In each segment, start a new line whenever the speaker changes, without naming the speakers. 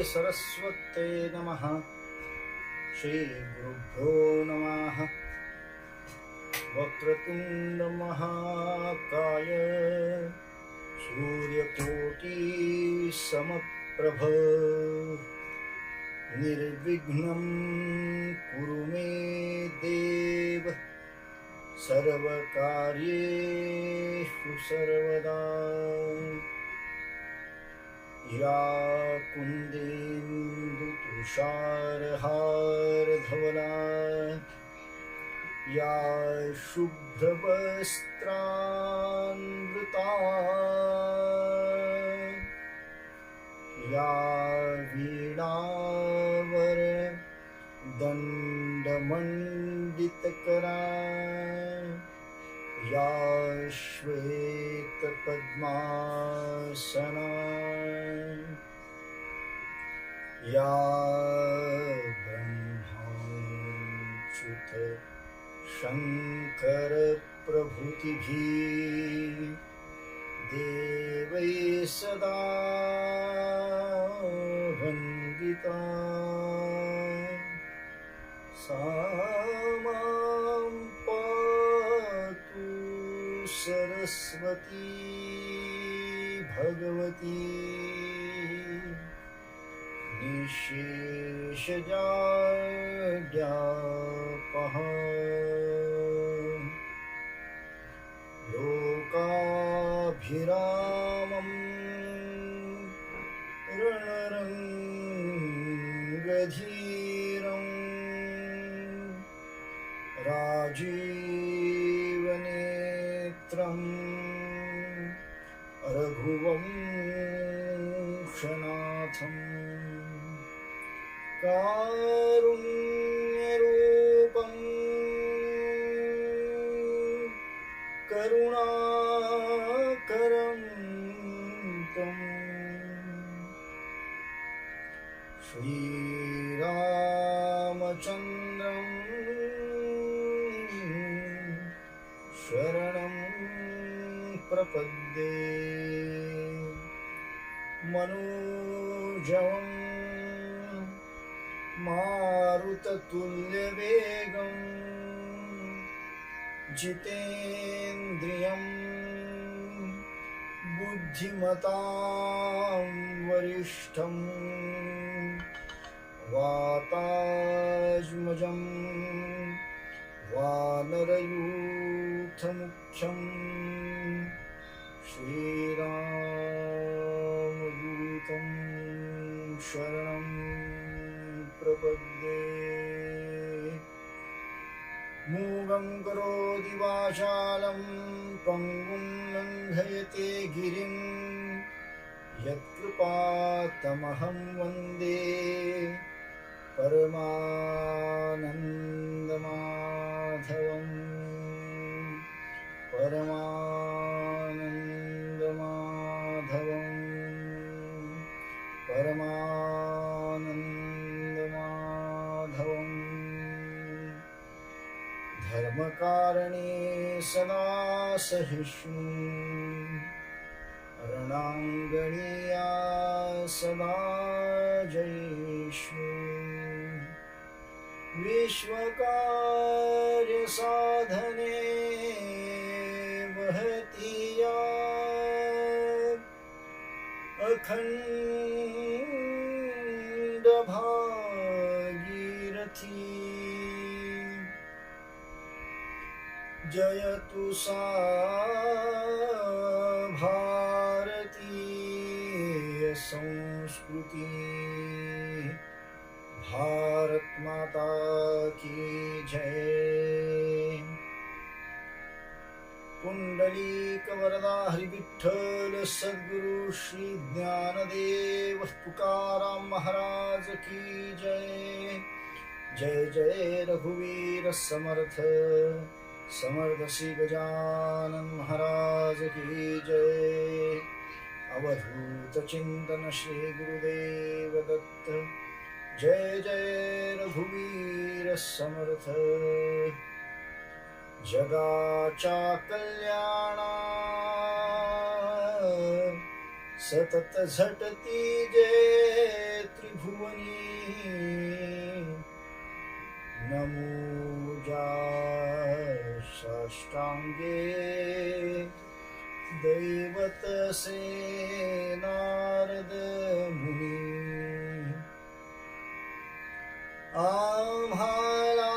सरस्वते नमः। श्रीगुरुभ्यो नमः। वक्रतुंड महाकाय सूर्यकोटि समप्रभ निर्विघ्नं कुरु मे देव सर्वकार्येषु सर्वदा। या कुन्देन्दुतुषारहारधवला या शुभ्रवस्त्रान्वृता या वीणावरदण्डमण्डितकरा या श्वेतपद्मासना या ब्रह्माच्युत शंकर प्रभृतिभिः देवैः सदा वन्दिता। सा मां पातु सरस्वती भगवती निःशेषजाड्यापः। लोकाभिरामं रणरङ्गधीरं राजीवनेत्रं रघुवंशनाथं कारुण्यरूपं करुणाकरं तं श्रीरामचन्द्रं शरणं प्रपद्ये। मनोजवं मारुततुल्यवेगं जितेन्द्रियं बुद्धिमतां वरिष्ठं वातात्मजं वानरयूथमुख्यं श्रीरामदूतं शरणं प्रपद्ये। मूगं करोति वाचालं पङ्गुं लङ्घयते गिरिं यत्कृपातमहं वन्दे परमानन्दमाधवम्। परमानन्दमाधवम् परमानन्दमाधवम्। धर्मकारणे सदा सहिष्णु रणाङ्गणीया सदा जयिष्णु। विश्वकार्यसाधने वहति या अखण्डभागीरथी। जयतु सा भारतीय संस्कृति। भारत माता की जय। पुंडलीक वरदा हरि विठ्ठल सद्गुरु श्री ज्ञानदेव तुकाराम महाराज की जय। जय जय रघुवीर समर्थ समर्थ श्री गजानन महाराज की जय। अवधूत चिंतन श्री गुरुदेव दत्त। जय जय रघुवीर समर्थ। जगाचा कल्याणा सतत झटती जय त्रिभुवनी नमोजा षष्टांगे दैवतसे नारद मुनी आम्हाला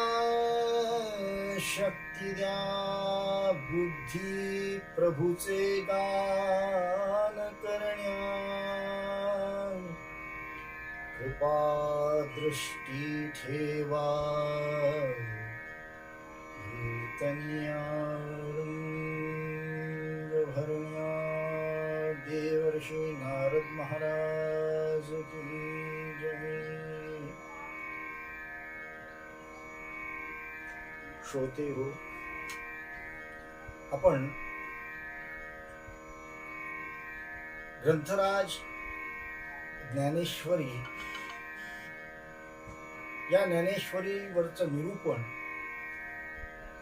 शक्ती द्या बुद्धी प्रभूचे गान करण्या कृपा दृष्टी ठेवा कीर्तनिया भरण्या देवर्षी नारद महाराज की जय। श्रोते हो, आपण ग्रंथराज ज्ञानेश्वरी या ज्ञानेश्वरीवरचं निरूपण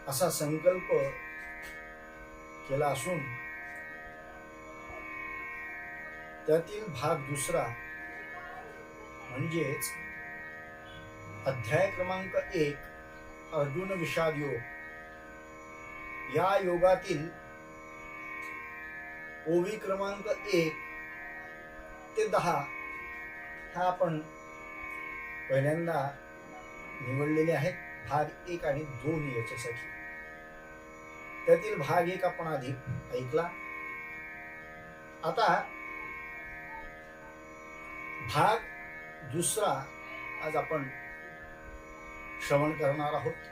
असा संकल्प केला असून त्यातील भाग दुसरा म्हणजेच अध्याय क्रमांक 1 अर्जुन विषाद योग या योगातील ओवी क्रमांक 1 ते 10 हा आपण पहिल्यांदा निवडलेले आहेत, भाग 1 आणि 2 याच्यासाठी। त्यातील भाग 1 आपण आधी ऐकला। आता भाग दुसरा आज आपण श्रवण करणार आहोत।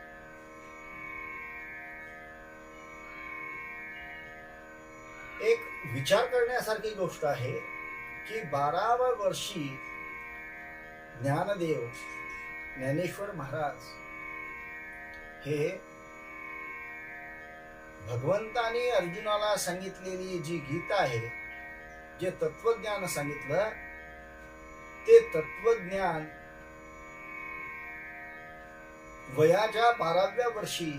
एक विचार करण्यासारखी गोष्ट आहे की 12व्या वर्षी ज्ञानदेव ज्ञानेश्वर महाराज हे भगवंताने अर्जुनाला सांगितलेली जी गीता आहे, जे तत्वज्ञान सांगितलं, ते तत्वज्ञान वयाच्या 12व्या वर्षी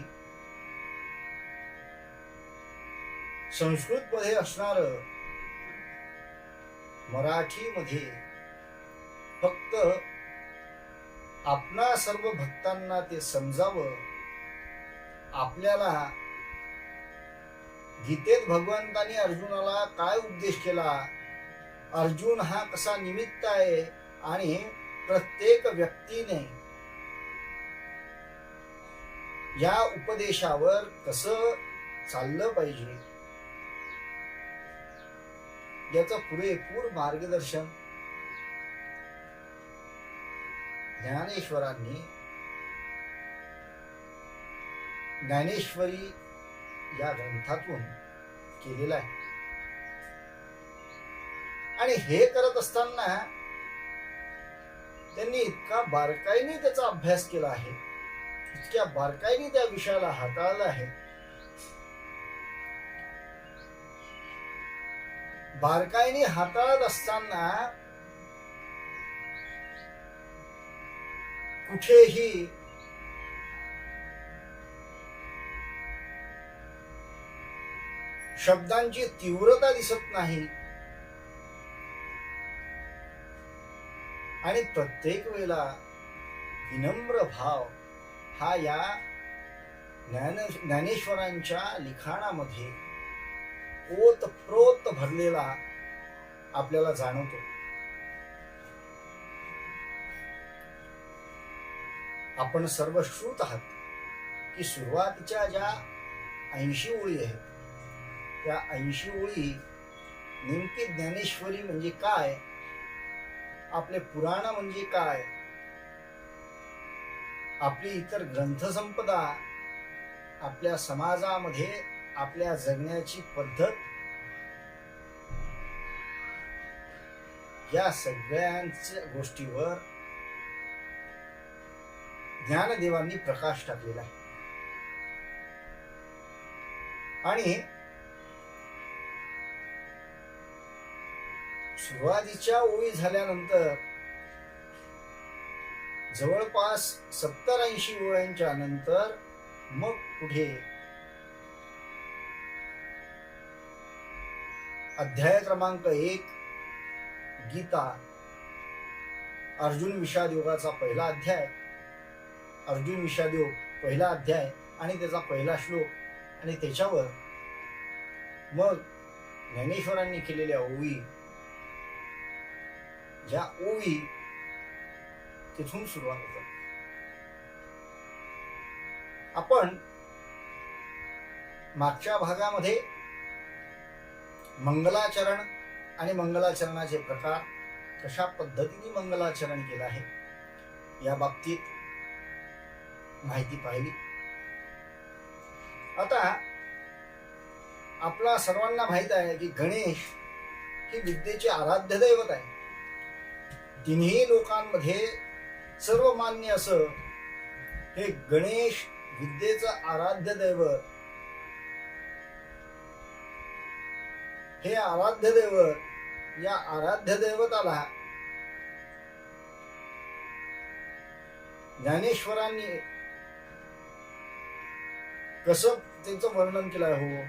संस्कृत मध्ये असणार मराठी मध्ये फक्त आपणा सर्व भक्तांना ते समजावं। आपल्याला गीतेत भगवंतानी अर्जुनाला काय उपदेश केला, अर्जुन हा कसा निमित्त आहे आणि प्रत्येक व्यक्तीने या उपदेशावर कसं चाललं पाहिजे याचं पुरेपूर मार्गदर्शन ज्ञानेश्वरांनी ज्ञानेश्वरी या ग्रंथातून केलेलं आहे। आणि हे करत असताना त्यांनी इतका बारकाईने त्याचा अभ्यास केला आहे, इतक्या बारकाईने त्या विषयाला हाताळलं आहे। बारकाईने हाताळत असताना कुठेही शब्दांची तीव्रता दिसत नाही आणि प्रत्येक वेळेला विनम्र भाव हा या ज्ञानेश्वरांच्या लिखाणामध्ये ओतप्रोत भरलेला आपल्याला जाणवतो। आपण सर्व श्रुत आहात की सुरुवातीच्या ज्या 80 ओळी आहेत, त्या 80 ओळी नेमकी ज्ञानेश्वरी म्हणजे काय, आपले पुराण म्हणजे काय, आपली इतर ग्रंथसंपदा, आपल्या समाजामध्ये आपल्या जगण्याची पद्धत, या सगळ्यांच्या गोष्टीवर ज्ञानदेवांनी प्रकाश टाकलेला आहे। आणि सुरुवातीच्या ओळी झाल्यानंतर जवळपास 70-80 ओळ्यांच्या नंतर मग पुढे अध्याय क्रमांक 1 गीता, अर्जुन विषाद योगाचा पहिला अध्याय, अर्जुन विषाद योग पहिला अध्याय आणि त्याचा पहिला श्लोक आणि त्याच्यावर मग ज्ञानेश्वरांनी केलेल्या ओवी, ज्या ओवी तिथून सुरुवात होतात. आपण मागच्या भागामध्ये मंगलाचरण आणि मंगलाचरणाचे प्रकार, कशा पद्धतीने मंगलाचरण केलं आहे या बाबतीत माहिती पाहिली. आता आपला सर्वांना माहित आहे की गणेश ही विद्येचे आराध्य दैवत आहे. तिन्ही लोकांमध्ये सर्वमान्य असं हे गणेश विद्येचं आराध्य दैवत, हे आराध्य दैवत, या आराध्य दैवताला ज्ञानेश्वरांनी कसं त्यांचं वर्णन केलं हो.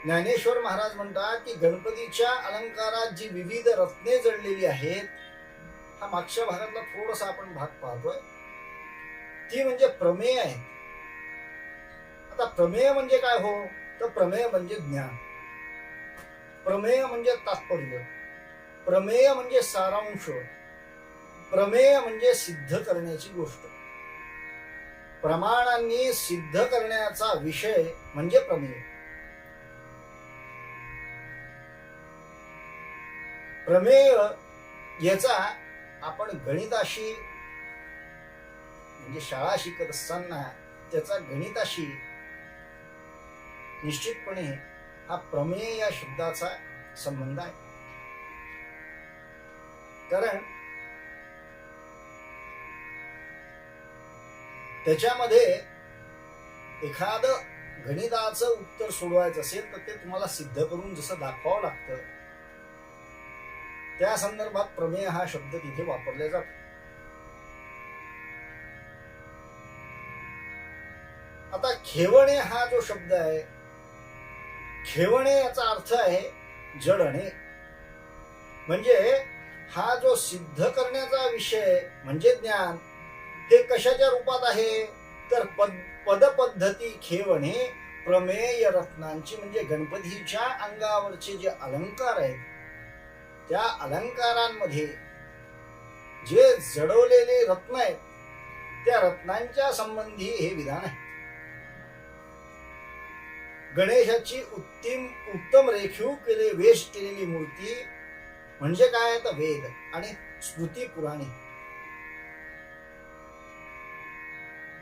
ज्ञानेश्वर महाराज म्हणतात की गणपतीच्या अलंकारात जी विविध रत्ने जडलेली आहेत, हा मागच्या भागातला थोडासा आपण भाग पाहतोय, ती म्हणजे प्रमेय आहे. आता प्रमेय म्हणजे काय हो, तर प्रमेय म्हणजे ज्ञान, प्रमेय म्हणजे तात्पर्य, प्रमेय म्हणजे सारांश, प्रमेय म्हणजे सिद्ध करण्याची गोष्ट, प्रमाणांनी सिद्ध करण्याचा विषय म्हणजे प्रमेय. प्रमेय याचा आपण गणिताशी म्हणजे शाळा शिकत असताना त्याचा गणिताशी निश्चितपणे हा प्रमेय या शब्दाचा संबंध आहे. कारण त्याच्यामध्ये एखादं गणिताचं उत्तर सोडवायचं असेल तर ते तुम्हाला सिद्ध करून जसं दाखवावं लागतं, त्या संदर्भात प्रमेय हा शब्द तिथे वापरला जातो. आता खेवणे हा जो शब्द आहे, खेवणे याचा अर्थ आहे जडणे, म्हणजे हा जो सिद्ध करण्याचा विषय म्हणजे ज्ञान, हे कशाच्या रूपात आहे तर पदपद्धती खेवणे प्रमेय रत्नांची, म्हणजे गणपतीच्या अंगावरचे जे अलंकार आहेत त्या अलंकारांमध्ये जे जडवलेले रत्न आहेत त्या रत्नांच्या संबंधी हे विधान आहे. गणेशाची उत्तम रेखीव वेश केलेली मूर्ती म्हणजे काय तर वेद आणि स्मृती पुराणे,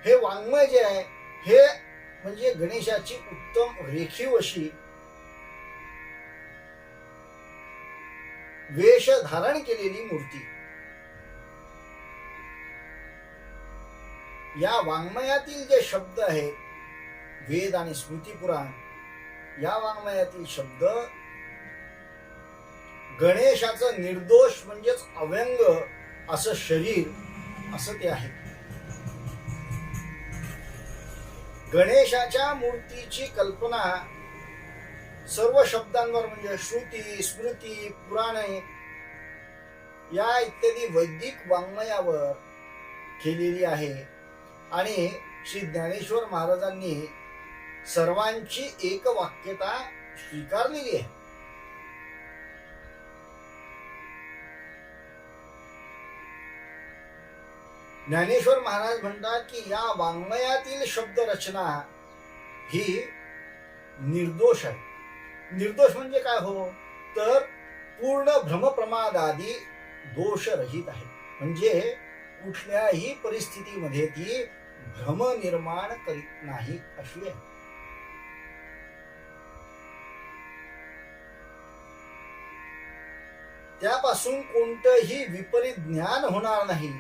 हे वाङ्मय जे आहे हे म्हणजे गणेशाची उत्तम रेखीव अशी वेश धारण केलेली मूर्ती. या वाङ्मयातील जे शब्द आहेत वेद आणि स्मृती पुराण, या वाङ्मयातील शब्द गणेशाचं निर्दोष म्हणजेच अव्यंग असं शरीर असं ते आहे. गणेशाच्या मूर्तीची कल्पना सर्व शब्दांवर म्हणजे श्रुती, स्मृती, पुराणे या इत्यादी वैदिक वाङ्मयावर केलेली आहे. आणि श्री ज्ञानेश्वर महाराजांनी सर्वांची एकवाक्यता स्वीकारलेली आहे. ज्ञानेश्वर महाराज म्हणतात की या वाङ्मयातील शब्द रचना ही निर्दोष आहे. निर्दोष म्हणजे काय हो तर पूर्ण भ्रमप्रमादादी दोषरहित आहे, म्हणजे कुठल्याही परिस्थितीमध्ये ती भ्रम निर्माण करीत नाही अशी आहे. त्यापासून कोणतंही विपरीत ज्ञान होणार नाही.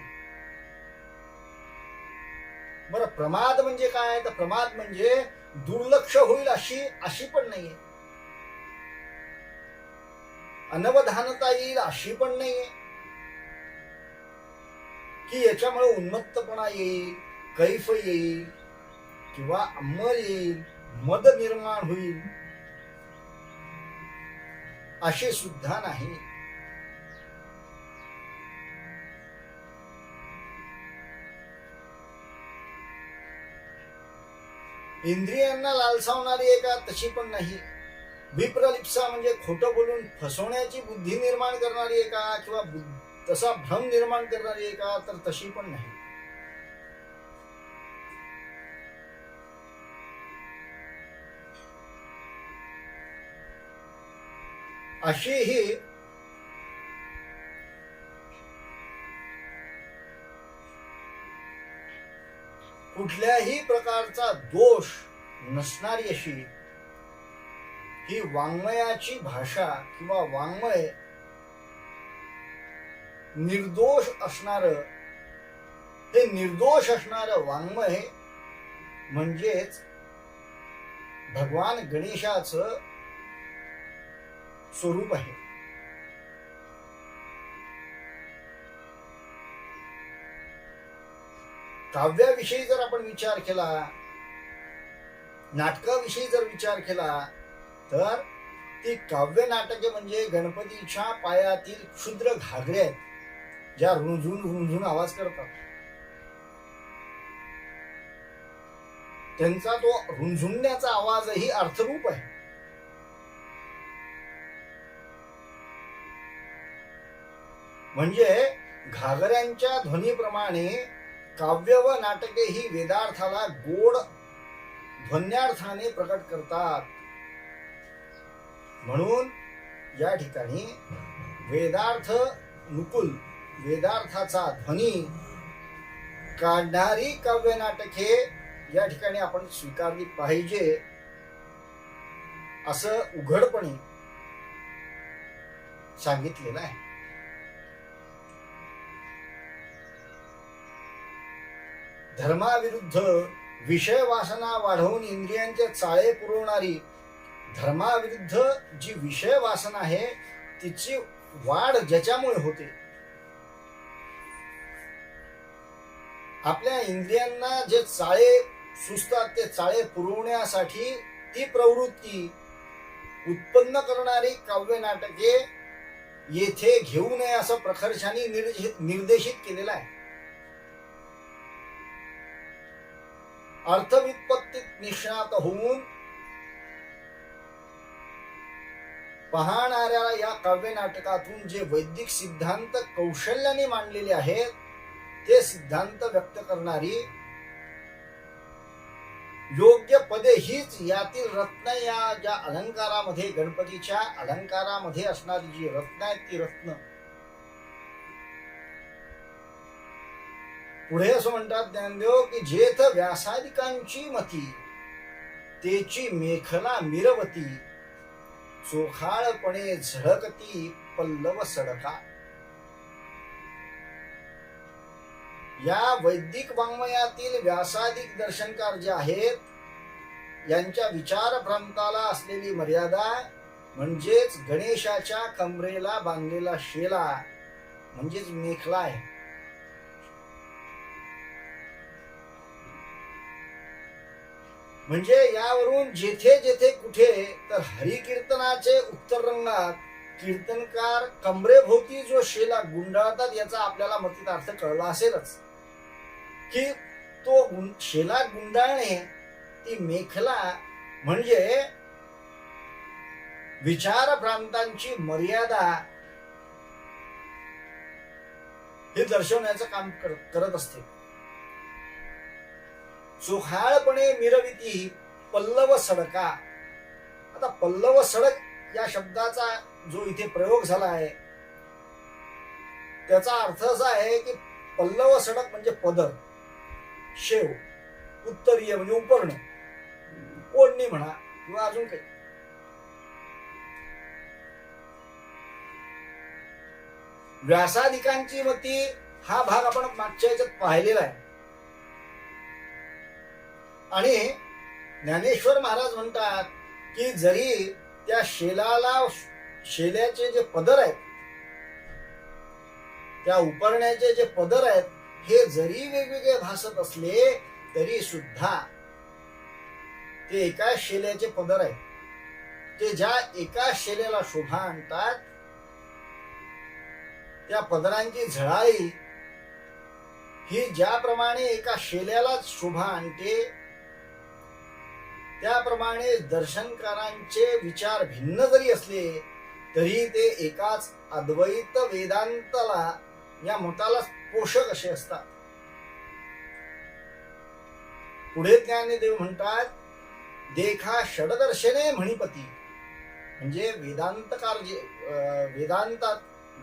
बरं, प्रमाद म्हणजे काय तर प्रमाद म्हणजे दुर्लक्ष होईल अशी पण नाहीये, अनवधानता येईल अशी पण नाहीये, की याच्यामुळे उन्मत्तपणा येईल, कैफ येईल किंवा अंमल येईल, मद निर्माण होईल असे सुद्धा नाही. इंद्रियांना लालसावणारी आहे का? तशी पण नाही. विप्रलिप्सा म्हणजे खोटं बोलून फसवण्याची बुद्धी निर्माण करणारी आहे का, किंवा तसा भ्रम निर्माण करणारी आहे का? तर तशी पण नाही. अशी ही कुठल्याही प्रकारचा दोष नसणारी अशी ही वाङ्मयाची भाषा किंवा वाङ्मय निर्दोष असणार, हे निर्दोष असणार वाङ्मय म्हणजेच भगवान गणेशाचं स्वरूप आहे. काव्याविषयी जर आपण विचार केला, नाटकाविषयी जर विचार केला, तर ती काव्य नाटके म्हणजे गणपतीच्या पायातील क्षुद्र घागऱ्या आहेत, ज्या रुंझून रुंझून आवाज करतात. त्यांचा तो रुंझुणण्याचा आवाजही अर्थरूप आहे. म्हणजे घागऱ्यांच्या ध्वनीप्रमाणे काव्य व नाटके ही वेदार्थाला गोड ध्वन्यार्थाने प्रकट करतात. म्हणून या ठिकाणी वेदार्थ नुकुल, वेदार्थाचा ध्वनी काढणारी काव्य नाटके या ठिकाणी आपण स्वीकारली पाहिजे, असं उघडपणे सांगितलेलं आहे. धर्माविरुद्ध विषय वासना वाढवून इंद्रियांचे चाळे पुरवणारी, धर्माविरुद्ध जी विषय वासना आहे तिची वाढ ज्याच्यामुळे होते, आपल्या इंद्रियांना जे चाळे सुचतात ते चाळे पुरवण्यासाठी ती प्रवृत्ती उत्पन्न करणारी काव्य नाटके येथे घेऊ नये असं प्रखरशाने निर्देशित केलेलं आहे. अर्थव्युत्पत्तीत निष्णात होऊन पाहणाऱ्याला या काव्य नाटकातून जे वैदिक सिद्धांत कौशल्याने मांडलेले आहेत ते सिद्धांत व्यक्त करणारी योग्य पदे हीच यातील रत्न, या ज्या अलंकारामध्ये, गणपतीच्या अलंकारामध्ये असणारी जी रत्न आहेत ती रत्न. पुढे असं म्हणतात ज्ञानदेव की जेथ व्यासादिकांची मती, तेची मेखला मिरवती, चोखाळपणे झळकती पल्लव सडका. या वैदिक वाङ्मयातील व्यासादिक दर्शनकार जे आहेत यांच्या विचारभ्रांताला असलेली मर्यादा म्हणजेच गणेशाच्या कमरेला बांधलेला शेला म्हणजेच मेखला आहे. म्हणजे यावरून जेथे जेथे कुठे तर हरिकीर्तनाचे उत्तर रंगात कीर्तनकार कमरेभोवती जो शेला गुंडाळतात याचा आपल्याला मतीत अर्थ कळला असेलच की तो शेला गुंडाळणे, ती मेखला म्हणजे विचारभ्रांतांची मर्यादा हे दर्शवण्याचं काम करत असते. चोखाळपणे मिरविती पल्लव सडका. आता पल्लव सडक या शब्दाचा जो इथे प्रयोग झाला आहे त्याचा अर्थ असा आहे की पल्लव सडक म्हणजे पदर, शेव, उत्तरीय म्हणजे उपरणे, ओढणी म्हणा किंवा अजून काही. व्यासादिकांची मती हा भाग आपण मागच्या याच्यात पाहिलेला आहे. आणि ज्ञानेश्वर महाराज म्हणतात की जरी त्या शेल्याचे जे पदर आहेत, त्या उपरण्याचे जे पदर आहेत हे जरी वेगवेगळे भासत असले तरी सुद्धा ते एका शेल्याचे पदर आहेत. ते ज्या एका शेल्याला शोभा आणतात त्या पदरांची झळाळी ही ज्याप्रमाणे एका शेल्याला शोभा आणते त्याप्रमाणे दर्शनकारांचे विचार भिन्न जरी असले तरी ते एकाच अद्वैत वेदांताला या मताला पोषक असे असतात. पुढे ज्ञानदेव म्हणतात, देखा षडदर्शने म्हणिपती, म्हणजे वेदांतकार जे वेदांतात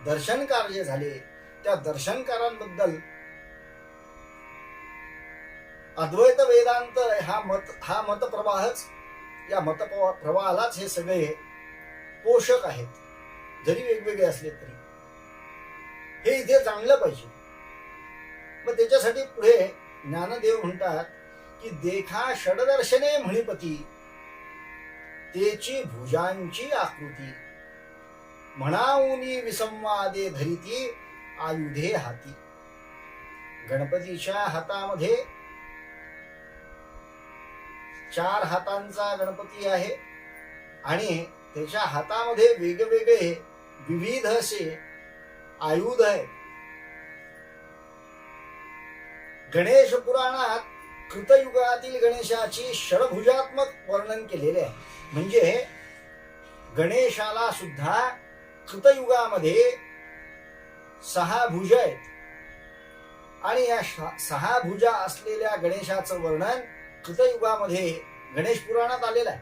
दर्शनकार जे झाले त्या दर्शनकारांबद्दल अद्वैत वेदांत हा मतप्रवाहच, या मतप्रवाहालाच हे सगळे पोषक आहेत, जरी वेगवेगळे असले तरी. हे इथे जाणलं पाहिजे. मग त्याच्यासाठी पुढे ज्ञानदेव म्हणतात की देखा षडदर्शने म्हणिपती, तेची भुजांची आकृती, म्हणाऊनी विसंवादे धरिती आयुधे हाती. गणपतीच्या हातामध्ये 4 हातांचा गणपती आहे आणि त्याच्या हातामध्ये वेगवेगळे विविध असे आयुध आहेत. गणेश पुराणात कृतयुगातील गणेशाची षडभुजात्मक वर्णन केलेले आहे. म्हणजे गणेशाला सुद्धा कृतयुगामध्ये 6 भुजा आहेत आणि या 6 भुजा असलेल्या गणेशाचं वर्णन कृतयुगामध्ये गणेश पुराणात आलेलं आहे.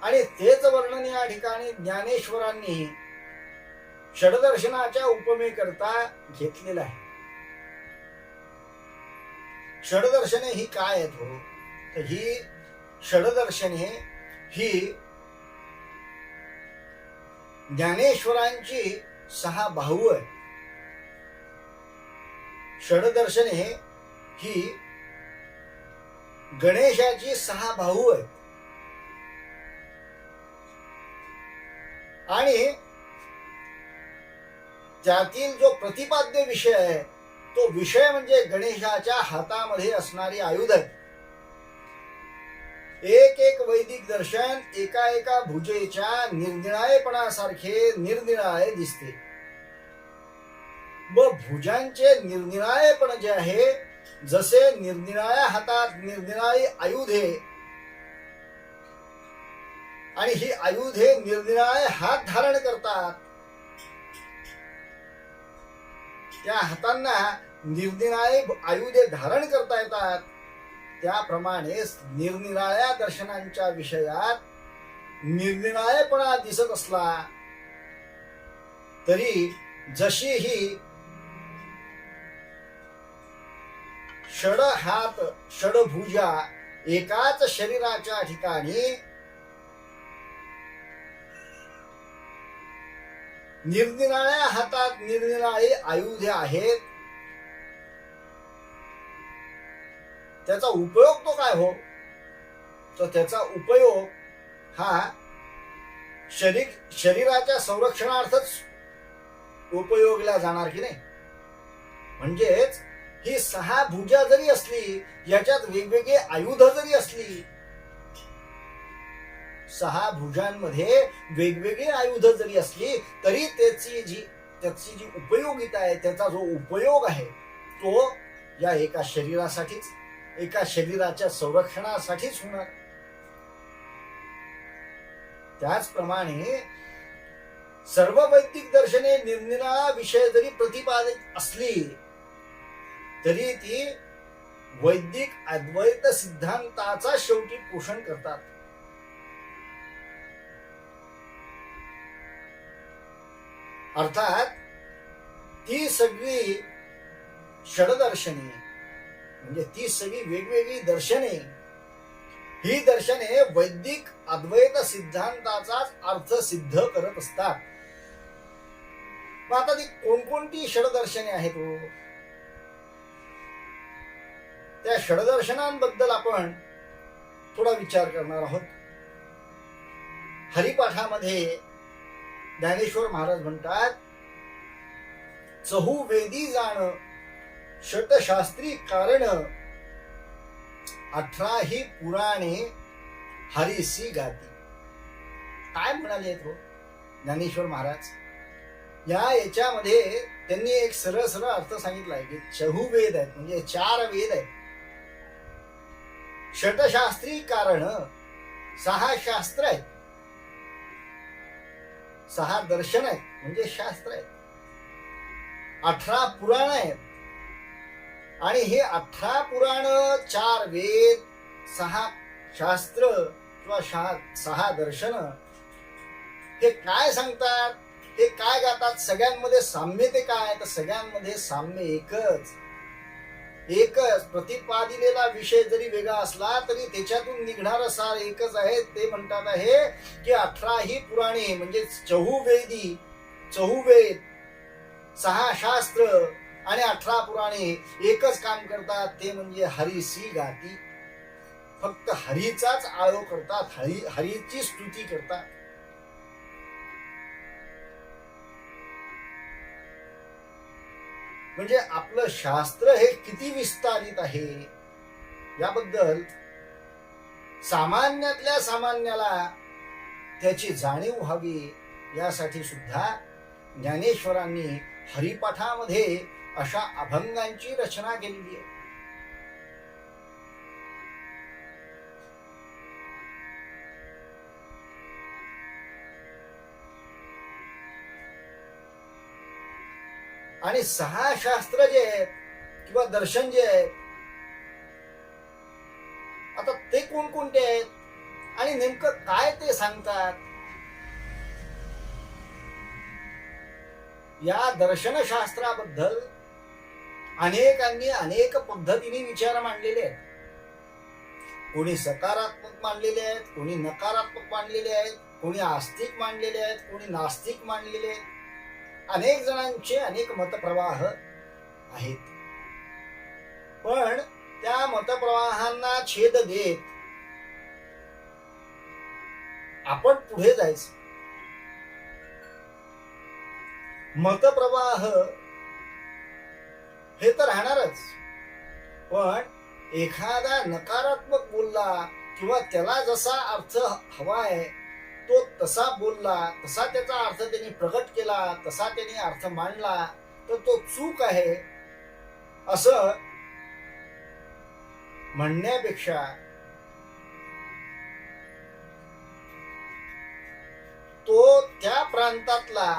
आणि तेच वर्णन या ठिकाणी ज्ञानेश्वरांनी षडदर्शनाच्या उपमेकरता घेतलेलं आहे. षडदर्शने ही काय आहेत हो? तर ही षडदर्शने ही ज्ञानेश्वरांची 6 बाहू आहेत. षडदर्शने ही गणेशाची 6 बाहू आहेत. आणि त्यातील जो प्रतिपाद्य विषय आहे तो विषय म्हणजे गणेशाच्या हातामध्ये असणारी आयुध आहेत. एक वैदिक दर्शन एका भुजेच्या निरनिराळेपणासारखे निरनिराळे दिसते. व भुजांचे निरनिराळेपण जे आहे, जसे निरनिराळ्या हातात निरनिराळी आयुधे आणि ही आयुधे निरनिराळे हात धारण करतात, त्या हातांना निरनिराळे आयुधे धारण करता येतात, त्याप्रमाणे निरनिराळ्या दर्शनांच्या विषयात निरनिराळेपणा दिसत असला तरी जशी ही षड हात षडभुजा एकाच शरीराच्या ठिकाणी निरनिराळ्या हातात निरनिराळे आयुधे आहेत, त्याचा उपयोग तो काय हो? तर त्याचा उपयोग हा शरीराच्या संरक्षणार्थच उपयोगला जाणार की नाही. म्हणजेच ही 6 भुजा जरी असली, याच्यात वेगवेगळे आयुध जरी असली, 6 भुजांमध्ये वेगवेगळी आयुध जरी असली तरी त्याची जी उपयोगिता आहे, त्याचा जो उपयोग आहे तो या एका शरीरासाठीच, एका शरीराच्या संरक्षणासाठीच होणार. त्याचप्रमाणे सर्व वैदिक दर्शने निरनिराळा विषय जरी प्रतिपादित असली तरी ती वैदिक अद्वैत सिद्धांताचा शेवटी पोषण करतात. अर्थात ती सगळी षडदर्शने म्हणजे ती सगळी वेगवेगळी दर्शने, ही दर्शने वैदिक अद्वैत सिद्धांताचाच अर्थ सिद्ध करत असतात. मग आता ती कोणकोणती षडदर्शने आहेत हो? त्या षडदर्शनांबद्दल आपण थोडा विचार करणार आहोत. हरिपाठामध्ये ज्ञानेश्वर महाराज म्हणतात, चहुवेदी जाण शतशास्त्री कारण 18 पुराणे हरिसी गाती. काय म्हणाले तो ज्ञानेश्वर महाराज? याच्यामध्ये त्यांनी एक सरळ सरळ अर्थ सांगितलाय की चहुवेद आहेत, म्हणजे 4 वेद आहेत. षटशास्त्री कारण, 6 शास्त्र आहेत, 6 दर्शन आहेत म्हणजे शास्त्र आहेत, 18 पुराण आहेत. आणि हे 18 पुराण, 4 वेद, 6 शास्त्र किंवा 6 दर्शन हे काय सांगतात, हे काय गातात, सगळ्यांमध्ये साम्य ते काय, तर सगळ्यांमध्ये साम्य एकच. प्रतिपादिलेला विषय जरी वेगळा असला तरी त्याच्यातून निघणारं सार एकच आहे. ते म्हणतात आहे की 18 पुराणे म्हणजे चहुवेद, 6 शास्त्र आणि 18 पुराणे एकच काम करतात, ते म्हणजे हरीसी गाती. फक्त हरीचाच आळो करतात, हरीची स्तुती करतात. म्हणजे आपलं शास्त्र हे किती विस्तारित आहे याबद्दल सामान्यातल्या सामान्याला त्याची जाणीव व्हावी, यासाठी सुद्धा ज्ञानेश्वरांनी हरिपाठामध्ये अशा अभंगांची रचना केलेली आहे. आणि 6 शास्त्र जे आहेत किंवा दर्शन जे आहेत, आता ते कोणकोणते आहेत आणि नेमकं काय ते सांगतात. या दर्शनशास्त्राबद्दल अनेकांनी अनेक पद्धतीने विचार मांडलेले आहेत. कोणी सकारात्मक मांडलेले आहेत, कोणी नकारात्मक मांडलेले आहेत, कोणी आस्तिक मांडलेले आहेत, कोणी नास्तिक मांडलेले आहेत. अनेक जणांचे अनेक मतप्रवाह आहेत. पण त्या मतप्रवाहांना छेद देत आपण पुढे जायचं. मतप्रवाह हे तर राहणारच, पण एखादा नकारात्मक बोलला किंवा त्याला जसा अर्थ हवाय तो तसा बोलला, तसा त्याचा अर्थ त्यांनी प्रकट केला, तसा त्यांनी अर्थ मांडला, तर तो चूक आहे असं म्हणण्यापेक्षा तो त्या प्रांतातला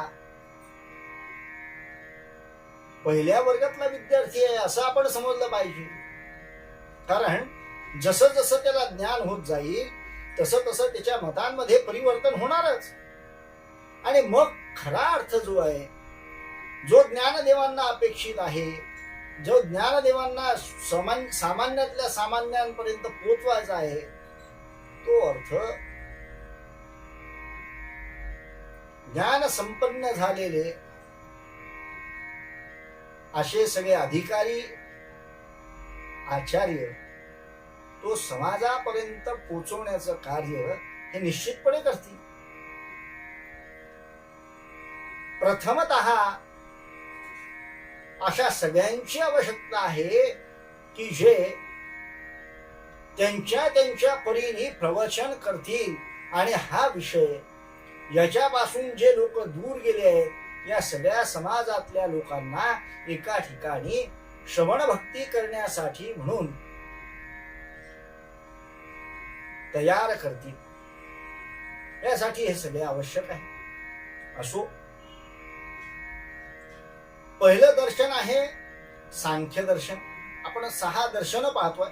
पहिल्या वर्गातला विद्यार्थी आहे असं आपण समजलं पाहिजे. कारण जसं जसं त्याला ज्ञान होत जाईल तसं तसं त्याच्या मतांमध्ये परिवर्तन होणारच. आणि मग खरा अर्थ जो आहे, जो ज्ञानदेवांना अपेक्षित आहे, जो ज्ञानदेवांना सामान्यातल्या सामान्यांपर्यंत पोहोचवायचा आहे, तो अर्थ ज्ञान संपन्न झालेले असे सगळे अधिकारी आचार्य तो समाजापर्यंत पोहोचवण्याचं कार्य हे निश्चितपणे करतील. प्रथमतः अशा सगळ्यांची आवश्यकता आहे की जे त्यांच्या त्यांच्या परीने प्रवचन करतील आणि हा विषय याच्यापासून जे लोक दूर गेले आहेत या सगळ्या समाजातल्या लोकांना एका ठिकाणी श्रवण भक्ती करण्यासाठी म्हणून तयार करतील. यासाठी हे सगळे आवश्यक आहे. असो, पहिलं दर्शन आहे सांख्य दर्शन. आपण 6 दर्शन पाहतोय.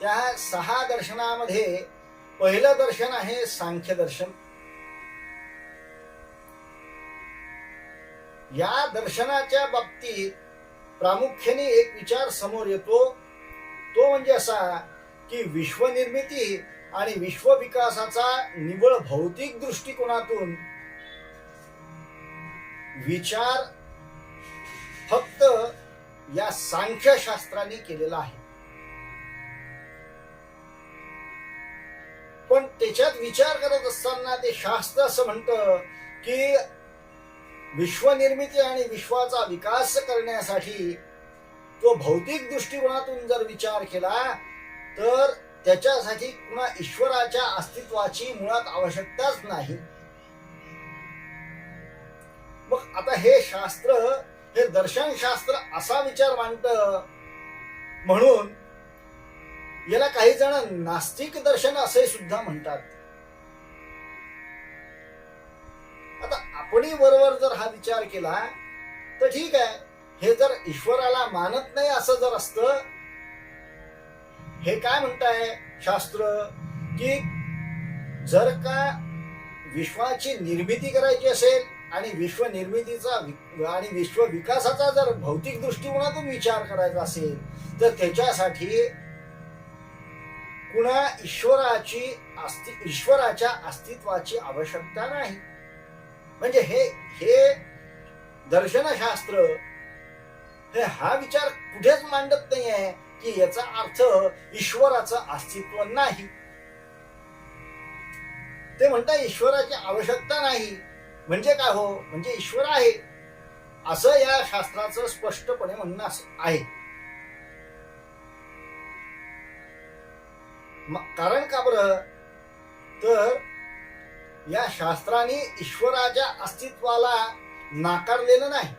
त्या 6 दर्शनामध्ये पहिलं दर्शन आहे सांख्य दर्शन. या दर्शनाच्या बाबतीत प्रामुख्याने एक विचार समोर येतो, तो म्हणजे असा की विश्वनिर्मिती आणि विश्व विकासाचा निव्वळ भौतिक दृष्टिकोनातून विचार फक्त या सांख्य शास्त्राने केलेला आहे. पण त्याच्यात विचार करत असताना ते शास्त्र असं म्हणतं की विश्वनिर्मिती आणि विश्वाचा विकास करण्यासाठी तो भौतिक दृष्टिकोनातून जर विचार केला तर त्याच्यासाठी पुन्हा ईश्वराच्या अस्तित्वाची मुळात आवश्यकताच नाही. मग आता हे शास्त्र, हे दर्शनशास्त्र असा विचार मांडतं. म्हणून याला काही जण नास्तिक दर्शन असे सुद्धा म्हणतात. आता आपणी बरोबर जर हा विचार केला तर ठीक आहे, हे जर ईश्वराला मानत नाही असं जर असतं, हे काय म्हणताय शास्त्र की जर का विश्वाची निर्मिती करायची असेल आणि विश्व निर्मितीचा आणि विश्व विकासाचा जर भौतिक दृष्टिकोनातून विचार करायचा असेल तर त्याच्यासाठी पुन्हा ईश्वराच्या अस्तित्वाची आवश्यकता नाही. म्हणजे हे दर्शनशास्त्र हे हा विचार कुठेच मांडत नाही आहे की याचा अर्थ ईश्वराचं अस्तित्व नाही. ते म्हणतात ईश्वराची आवश्यकता नाही म्हणजे काय हो, म्हणजे ईश्वर आहे असं या शास्त्राचं स्पष्टपणे म्हणणं आहे. कारण का बरं, तर या शास्त्राने ईश्वराच्या अस्तित्वाला नाकारलेलं नाही.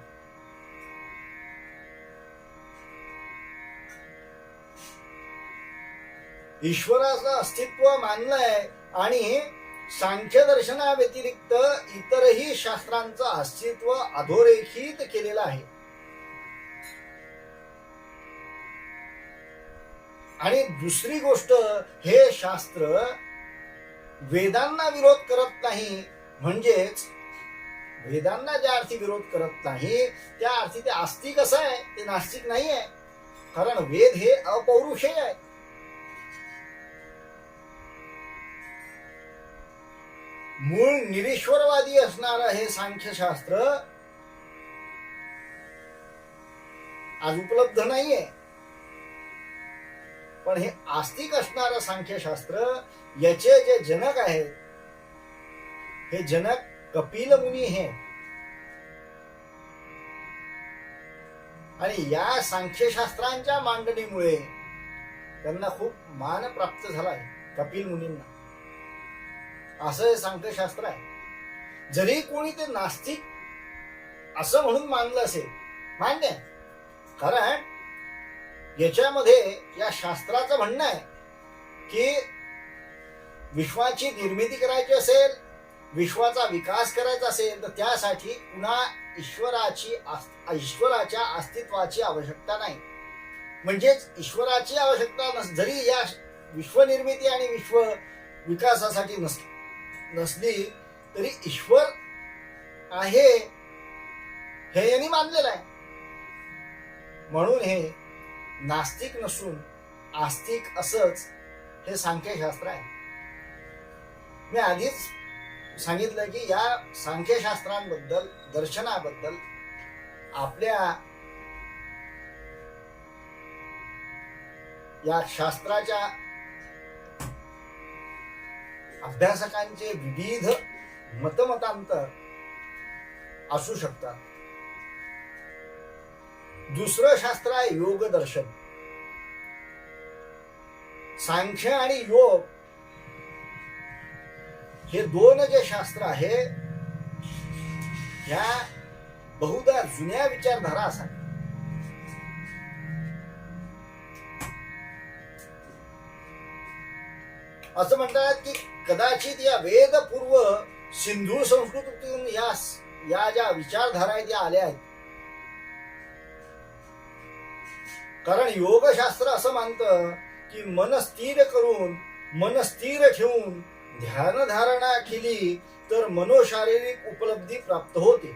ईश्वराचं अस्तित्व मानलंय आणि सांख्य दर्शना व्यतिरिक्त इतरही शास्त्रांचं अस्तित्व अधोरेखित केलेलं आहे. आणि दुसरी गोष्ट, हे शास्त्र वेदांना विरोध करत नाही. म्हणजेच वेदांना ज्या अर्थी विरोध करत नाही त्या अर्थी ते आस्तिक असं आहे, ते नास्तिक नाही आहे. कारण वेद हे अपौरुषेय आहे. मूळ निरीश्वरवादी असणारं हे सांख्यशास्त्र आज उपलब्ध नाहीये. पण हे आस्तिक असणारं सांख्यशास्त्र याचे जे जनक आहेत, हे जनक कपिल मुनी हे. आणि या सांख्यशास्त्रांच्या मांडणीमुळे त्यांना खूप मान प्राप्त झाला आहे, कपिल मुनींना. असं हे सांख्यशास्त्र आहे. जरी कोणी ते नास्तिक असं म्हणून मानलं असेल, मान्य, कारण याच्यामध्ये या शास्त्राचं म्हणणं आहे की विश्वाची निर्मिती करायची असेल, विश्वाचा विकास करायचा असेल तर त्यासाठी पुन्हा ईश्वराच्या अस्तित्वाची आवश्यकता नाही. म्हणजेच ईश्वराची आवश्यकता जरी या विश्वनिर्मिती आणि विश्व विकासासाठी नसली तरी ईश्वर आहे हे यांनी मानलेलं आहे. म्हणून हे नास्तिक नसून आस्तिक असंच हे सांख्यशास्त्र आहे. मी आधीच सांगितलं की या सांख्यशास्त्रांबद्दल, दर्शनाबद्दल आपल्या या शास्त्राच्या अभ्यासकांचे विविध मतमतांतर असू शकतात. दुसरं शास्त्र आहे योग दर्शन. सांख्य आणि योग हे दोन जे शास्त्र आहे ह्या बहुधा जुन्या विचारधारा असाव्या. असं म्हणतात की कदाचित या वेदपूर्व सिंधू संस्कृतीतून या ज्या विचारधारा आहेत त्या आल्या आहेत. कारण योगशास्त्र असं मानतं की मन स्थिर करून, मन स्थिर ठेवून ध्यान धारणा केली तर मनोशारीरिक उपलब्धी प्राप्त होते,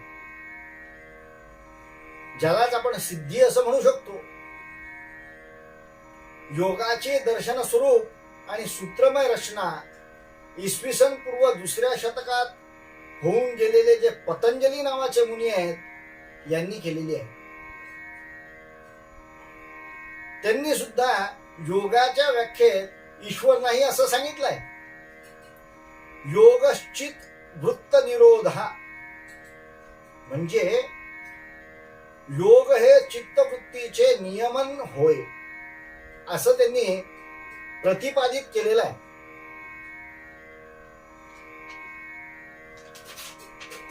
ज्यालाच आपण सिद्धी असं म्हणू शकतो. योगाचे दर्शन स्वरूप आणि सूत्रमय रचना इसवी सन पूर्व 2ऱ्या शतकात होऊन गेलेले जे पतंजली नावाचे मुनी आहेत यांनी केलेली आहे. त्यांनी सुद्धा योगाच्या व्याख्येत ईश्वर नाही असं सांगितलंय. योगश्चित वृत्त निरोधा, म्हणजे योग हे चित्तवृत्तीचे नियमन होय असं त्यांनी प्रतिपादित केलेलं आहे.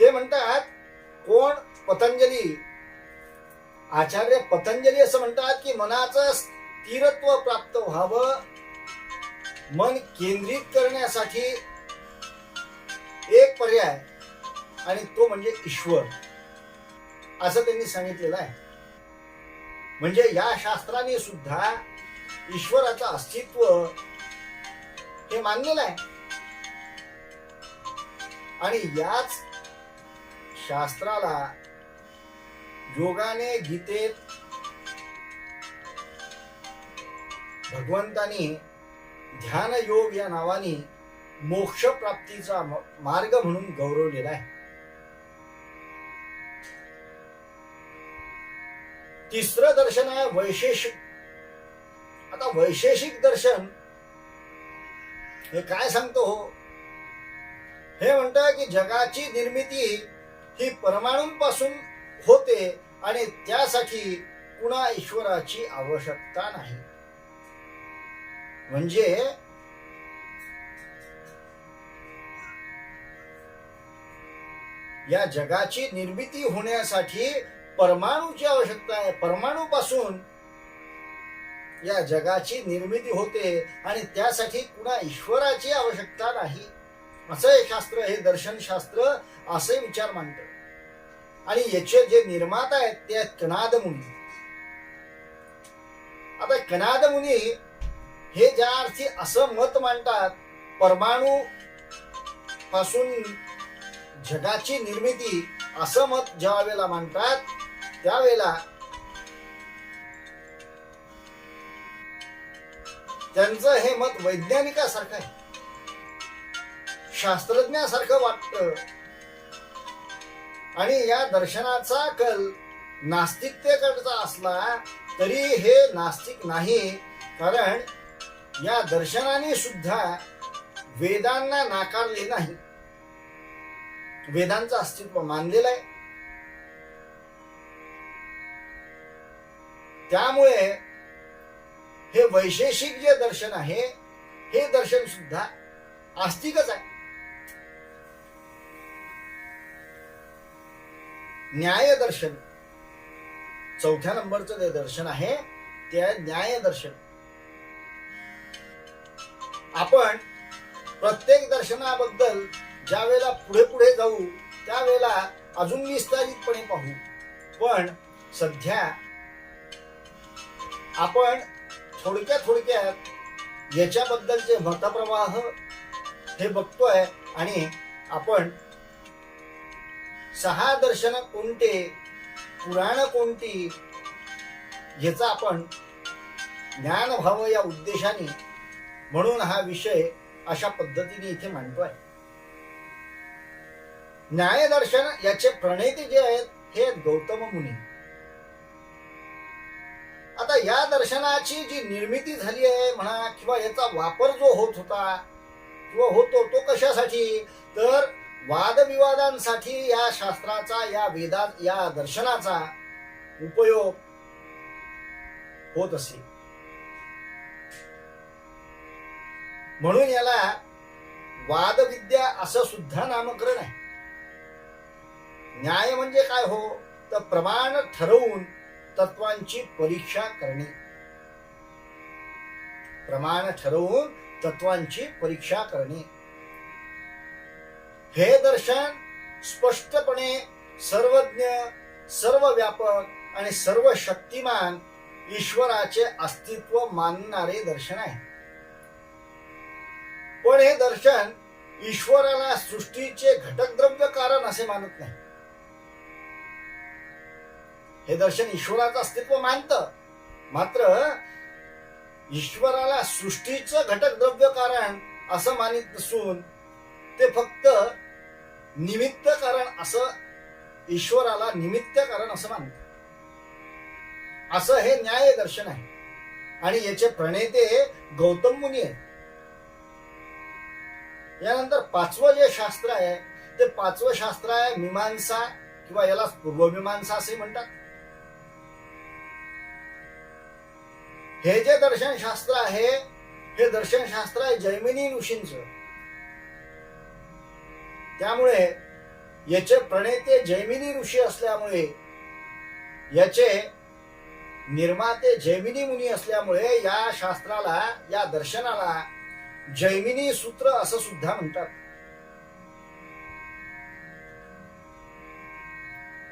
ते म्हणतात, कोण? पतंजली, आचार्य पतंजली असं म्हणतात की मनाचं स्थिरत्व प्राप्त व्हावं मन केंद्रित करण्यासाठी एक पर्याय, आणि तो म्हणजे ईश्वर, असं त्यांनी सांगितलेलं आहे. म्हणजे या शास्त्राने सुद्धा ईश्वराचं अस्तित्व हे मानलेलं आहे. आणि याच शास्त्राला योगाने गीतेत भगवंतानी ध्यान योग या नावाने मोक्ष प्राप्तीचा मार्ग म्हणून गौरवलेला आहे. तिसरं दर्शन आहे वैशेषिक. आता वैशेषिक दर्शन हे काय सांगतो? हे म्हणतं की जगाची निर्मिती ही परमाणूंपासून होते आणि त्यासाठी पुन्हा ईश्वराची आवश्यकता नाही. म्हणजे या जगाची निर्मिती होण्यासाठी परमाणूची आवश्यकता आहे. परमाणूपासून या जगाची निर्मिती होते आणि त्यासाठी पुन्हा ईश्वराची आवश्यकता नाही, असं हे शास्त्र, हे दर्शन शास्त्र असे विचार मांडतं. आणि याचे जे निर्माता आहेत ते आहेत कणाद मुनी. आता कणाद मुनी हे ज्या अर्थी असं मत मांडतात, परमाणू पासून जगाची निर्मिती, असं मत ज्या वेळेला मांडतात त्यावेळेला त्यांचं हे मत वैज्ञानिकासारखं आहे, शास्त्रज्ञासारखं वाटतं. आणि या दर्शनाचा कल नास्तिकतेकडचा असला तरी हे नास्तिक नाही, कारण या दर्शनाने सुद्धा वेदांना नाकारले नाही, वेदांचं अस्तित्व मानलेलं आहे. त्यामुळे हे वैशेषिक जे दर्शन आहे हे दर्शन सुद्धा आस्तिकच आहे. न्याय दर्शन, चौथ्या नंबरचं जे दर्शन आहे ते आहे न्याय दर्शन. आपण प्रत्येक दर्शनाबद्दल ज्या वेळेला पुढे पुढे जाऊ त्यावेळेला अजून विस्तारितपणे पाहू, पण सध्या आपण थोडक्यात याच्याबद्दलचे मतप्रवाह हे बघतोय. आणि आपण 6 दर्शन कोणते, पुराण कोणती, याचा आपण ज्ञान व्हावं या उद्देशाने म्हणून हा विषय अशा पद्धतीने इथे मांडतोय. न्याय दर्शन याचे प्रणेते जे आहेत हे गौतम मुनी. आता या दर्शनाची जी निर्मिती झाली आहे म्हणा, किंवा याचा वापर जो होत होता किंवा होतो तो कशासाठी, तर वादविवादांसाठी या शास्त्राचा, या वेदा, या दर्शनाचा उपयोग होत असे. म्हणून याला वादविद्या असं सुद्धा नामकरण आहे. न्याय म्हणजे काय हो, तर प्रमाण ठरवून तत्वांची परीक्षा करणे. प्रमाण ठरवून तत्वांची परीक्षा करणे. हे दर्शन स्पष्टपणे सर्वज्ञ, सर्वव्यापक आणि सर्व शक्तिमान ईश्वराचे अस्तित्व मानणारे दर्शन आहे. पण हे दर्शन ईश्वराला सृष्टीचे घटक द्रव्य कारण असे मानत नाही. हे दर्शन ईश्वराचं अस्तित्व मानतं, मात्र ईश्वराला सृष्टीचं घटक द्रव्य कारण असं मानित नसून ते फक्त निमित्त कारण, असं ईश्वराला निमित्त कारण असं मानतं. असं हे न्याय दर्शन आहे. आणि याचे प्रणेते गौतम मुनी आहेत. यानंतर 5वं जे शास्त्र आहे ते 5वं शास्त्र आहे मीमांसा, किंवा याला पूर्वमीमांसा असे म्हणतात. हे जे दर्शन शास्त्र आहे हे दर्शन शास्त्र आहे जैमिनी ऋषींचं. त्यामुळे याचे प्रणेते जैमिनी ऋषी असल्यामुळे, याचे निर्माते जैमिनी मुनी असल्यामुळे या शास्त्राला, या दर्शनाला जैमिनी सूत्र असं सुद्धा म्हणतात.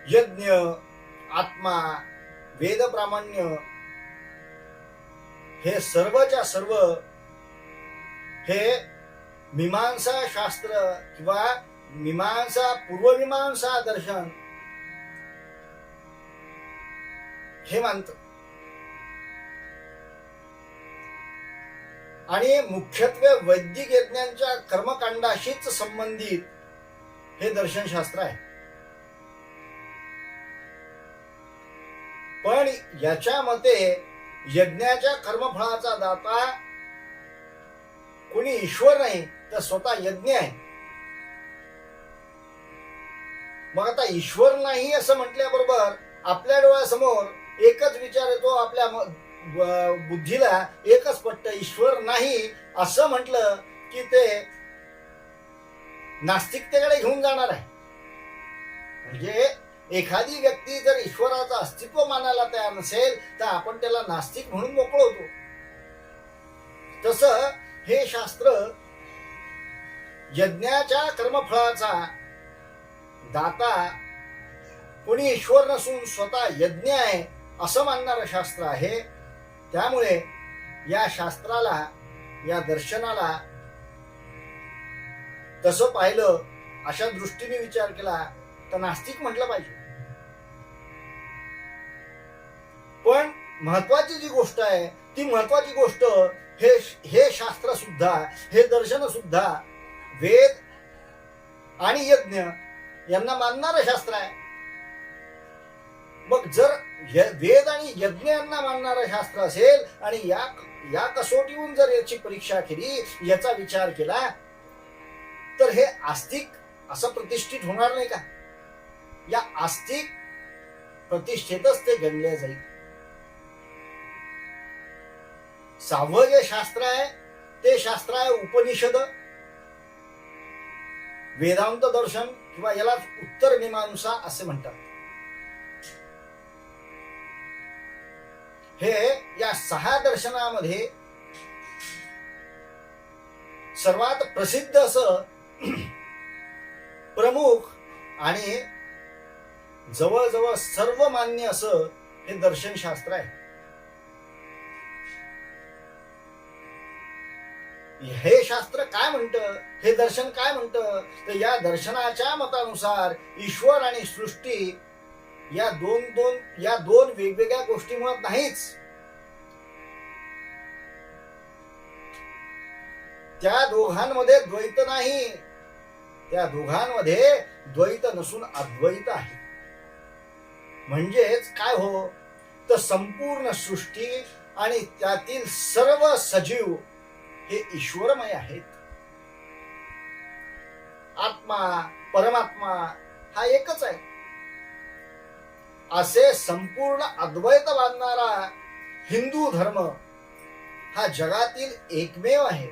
यज्ञ, आत्मा, वेद प्रामाण्य हे सर्वच्या सर्व हे मीमांसा शास्त्र किंवा मीमांसा पूर्वमीमांसा दर्शन हे मानत. आणि मुख्यत्वे वैदिक यज्ञांच्या कर्मकांडाशीच संबंधित हे दर्शनशास्त्र आहे. पण याच्या मते यज्ञाच्या कर्मफळाचा दाता कोणी ईश्वर नाही तर स्वतः यज्ञ आहे. मग आता ईश्वर नाही असं म्हटल्याबरोबर आपल्या डोळ्यासमोर एकच विचार येतो, आपल्या बुद्धीला एकच पटतं, ईश्वर नाही असं म्हटलं की ते नास्तिकतेकडे घेऊन जाणार आहे. म्हणजे एखादी व्यक्ती जर ईश्वराचं अस्तित्व मानायला तयार नसेल तर आपण त्याला नास्तिक म्हणून मोकळं होतो. तसं हे शास्त्र यज्ञाच्या कर्मफळाचा दाता कोणी ईश्वर नसून स्वतः यज्ञ आहे असं मानणारं शास्त्र आहे. त्यामुळे या शास्त्राला, या दर्शनाला तसं पाहिलं, अशा दृष्टीने विचार केला तर नास्तिक म्हटलं पाहिजे. पण महत्वाची जी गोष्ट आहे ती महत्वाची गोष्ट हे शास्त्र सुद्धा, हे दर्शन सुद्धा वेद आणि यज्ञ यांना मानणारं शास्त्र आहे. मग जर वेद आणि यज्ञ यांना मानणारं शास्त्र असेल आणि या कसोटीहून जर याची परीक्षा केली, याचा विचार केला तर हे आस्तिक असं प्रतिष्ठित होणार नाही का? या आस्तिक प्रतिष्ठेतच ते गणले जाईल. 6वं जे शास्त्र आहे ते शास्त्र आहे उपनिषद, वेदांत दर्शन किंवा याला उत्तर मीमांसा असे म्हणतात. हे या 6 दर्शनामध्ये सर्वात प्रसिद्ध असं, प्रमुख आणि जवळजवळ सर्वमान्य असं हे दर्शनशास्त्र आहे. हे शास्त्र काय म्हणतं, हे दर्शन काय म्हणतं, तर या दर्शनाच्या मतानुसार ईश्वर आणि सृष्टी या दोन वेगवेगळ्या गोष्टी मुळात नाहीच. त्या दोघांमध्ये द्वैत नाही, त्या दोघांमध्ये द्वैत नसून अद्वैत आहे. म्हणजेच काय हो, तर संपूर्ण सृष्टी आणि त्यातील सर्व सजीव हे ईश्वरमय आहेत. आत्मा, परमात्मा हा एकच आहे असे संपूर्ण अद्वैत मानणारा हिंदू धर्म हा जगातील एकमेव आहे.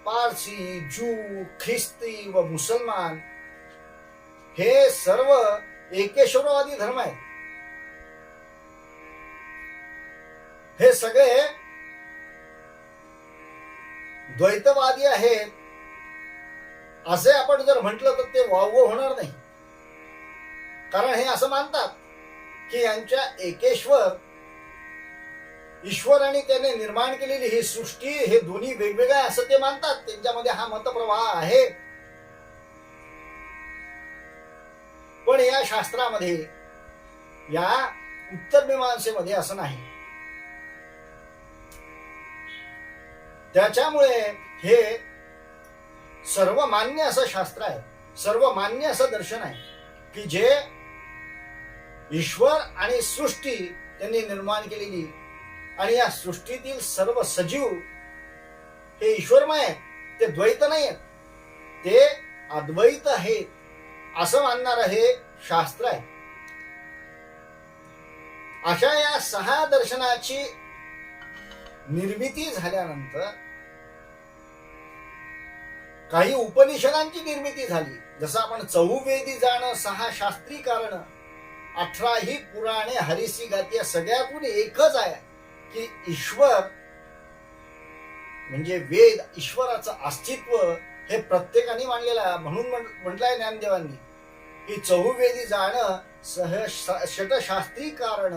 पारसी, ज्यू, ख्रिस्ती व मुसलमान हे सर्व एकेश्वरवादी धर्म आहेत. हे सगळे द्वैतवादी आहेत असे आपण जर म्हटलं तर ते वावगं होणार नाही. कारण हे असं मानतात की यांच्या एकेश्वर ईश्वर आणि त्याने निर्माण केलेली ही सृष्टी हे दोन्ही वेगवेगळे असं ते मानतात. त्यांच्यामध्ये हा मतप्रवाह आहे. पण या शास्त्रामध्ये, या उत्तर मीमांसेमध्ये असं नाही. त्याच्यामुळे हे सर्वमान्य असं शास्त्र आहे, सर्वमान्य असं दर्शन आहे की जे ईश्वर आणि सृष्टी त्यांनी निर्माण केलेली आणि या सृष्टीतील सर्व सजीव हे ईश्वरमय आहेत, ते द्वैत नाही आहेत, ते अद्वैत आहेत असं मानणारं हे शास्त्र आहे. अशा या 6 दर्शनाची निर्मिती झाल्यानंतर काही उपनिषदांची निर्मिती झाली. जसं आपण चहुवेदी जाणं 6 शास्त्री कारण 18 पुराणे हरिसी गाती, सगळ्यातून एकच आहे की ईश्वर म्हणजे वेद ईश्वराचं अस्तित्व हे प्रत्येकाने मानलेलं आहे. म्हणून म्हटलंय ज्ञानदेवांनी की चहुवेदी जाणं षटशास्त्री कारण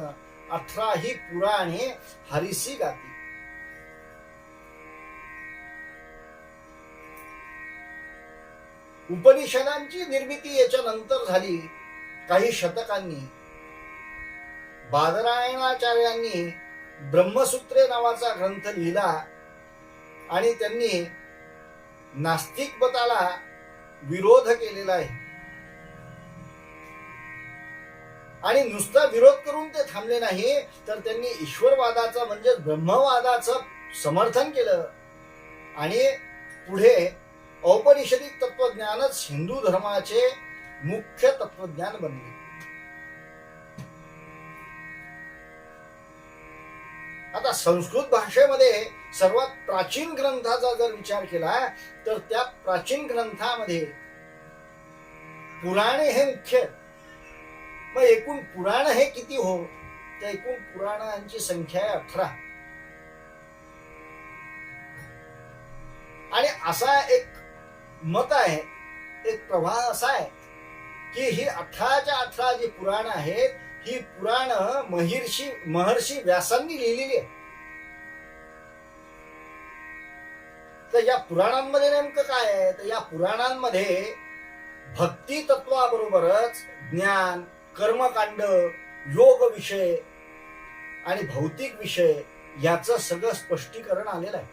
18 ही पुराणे हरिसी गाती. उपनिषदांची निर्मिती याच्या नंतर झाली काही शतकांनी. बादरायणाचार्यांनी ब्रह्मसूत्रे नावाचा ग्रंथ लिहिला आणि त्यांनी नास्तिक मताला विरोध केलेला आहे. आणि नुसता विरोध करून ते थांबले नाही, तर त्यांनी ईश्वरवादाचं म्हणजे ब्रह्मवादाचं समर्थन केलं. आणि पुढे औपनिषदिक तत्वज्ञानच हिंदू धर्माचे मुख्य तत्वज्ञान बनले. आता संस्कृत भाषेमध्ये सर्वात प्राचीन ग्रंथाचा जर विचार केला तर त्या प्राचीन ग्रंथामध्ये पुराणे हे मुख्य. मग एकूण पुराण हे किती हो? तर एकूण पुराणांची संख्या आहे 18. आणि असा एक मत आहे, एक प्रवाह असा आहे की ही 18च्या 18 जी पुराण आहेत ही पुराण महर्षी व्यासांनी लिहिलेली आहे. तर या पुराणांमध्ये नेमकं काय आहे? तर या पुराणांमध्ये भक्ती तत्वाबरोबरच ज्ञान, कर्मकांड, योग विषय आणि भौतिक विषय याचं सगळं स्पष्टीकरण आलेलं आहे.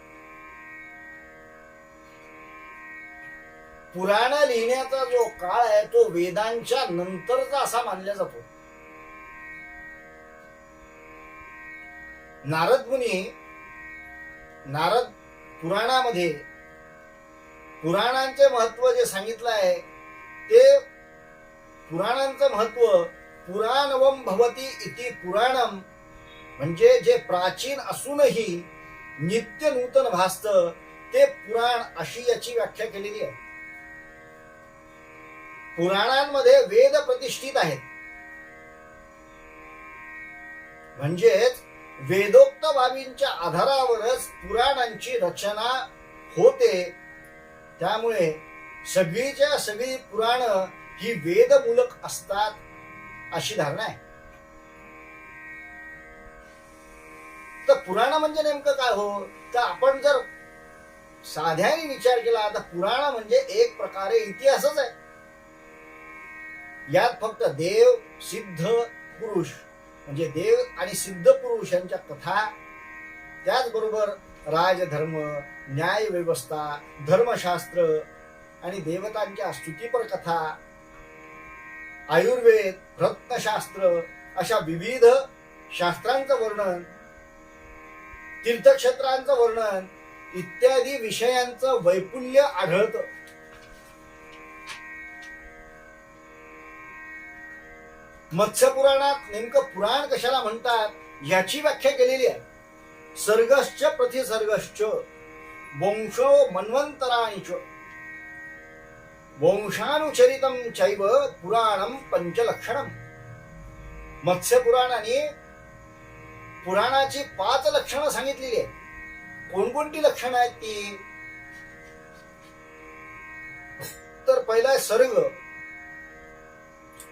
पुराण लिहिण्याचा जो काळ आहे तो वेदांच्या नंतरचा असा मानला जातो. नारद पुराणामध्ये पुराणांचे महत्व जे सांगितलं आहे ते पुराणांचं महत्व पुराणवम भवती इति पुराणम, म्हणजे जे प्राचीन असूनही नित्य नूतन भासत ते पुराण, अशी याची व्याख्या केलेली आहे. पुराणांमध्ये वेद प्रतिष्ठित आहेत, म्हणजेच वेदोक्त बाबींच्या आधारावरच पुराणांची रचना होते. त्यामुळे सगळीच्या सगळी पुराण ही वेदमूलक असतात अशी धारणा आहे. तर पुराण म्हणजे नेमकं काय हो? तर आपण जर साध्याने विचार केला तर पुराण म्हणजे एक प्रकारे इतिहासच आहे. यात फक्त देव, सिद्ध पुरुष म्हणजे देव आणि सिद्ध पुरुष यांच्या कथा, त्याचबरोबर राजधर्म, न्याय व्यवस्था, धर्मशास्त्र आणि देवतांच्या स्तुतीपर कथा, आयुर्वेद, रत्नशास्त्र अशा विविध शास्त्रांचं वर्णन, तीर्थक्षेत्रांचं वर्णन इत्यादी विषयांचं वैपुल्य आढळतं. मत्स्य पुराणात नेमकं पुराण कशाला म्हणतात याची व्याख्या केलेली आहे. सर्गश्च प्रतिसर्गश्च वंशो मन्वंतराणीच वंशानुचरितम चैव पुराणम पंचलक्षणम. मत्स्य पुराणाने पुराणाची 5 लक्षणं सांगितलेली आहेत. कोणकोणती लक्षणं आहेत ती? तर पहिला आहे सर्ग.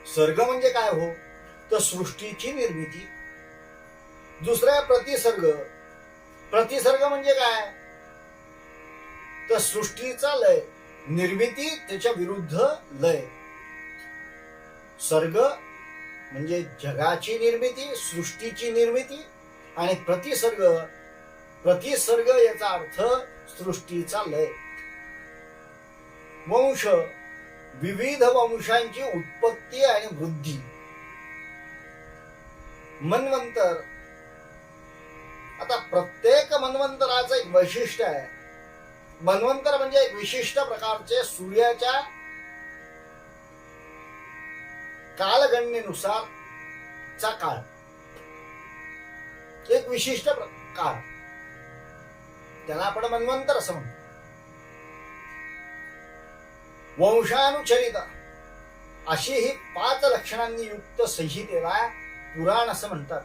सर्ग म्हणजे काय हो? तर सृष्टीची निर्मिती. दुसरा आहे प्रतिसर्ग. प्रतिसर्ग म्हणजे काय? तर सृष्टीचा लय, निर्मिती त्याच्या विरुद्ध लय. सर्ग म्हणजे जगाची निर्मिती, सृष्टीची निर्मिती. आणि प्रतिसर्ग, प्रतिसर्ग याचा अर्थ सृष्टीचा लय. वंश, विविध वंशांची उत्पत्ती आणि वृद्धी. मन्वंतर, आता प्रत्येक मन्वंतराचं एक वैशिष्ट्य आहे. मन्वंतर म्हणजे एक विशिष्ट प्रकारचे सूर्याच्या कालगणनेनुसार चा काळ, एक विशिष्ट काळ, त्याला आपण मन्वंतर असं म्हणतो. वंशानुचरित अशी ही 5 लक्षणांनी युक्त संहितेला पुराण असं म्हणतात.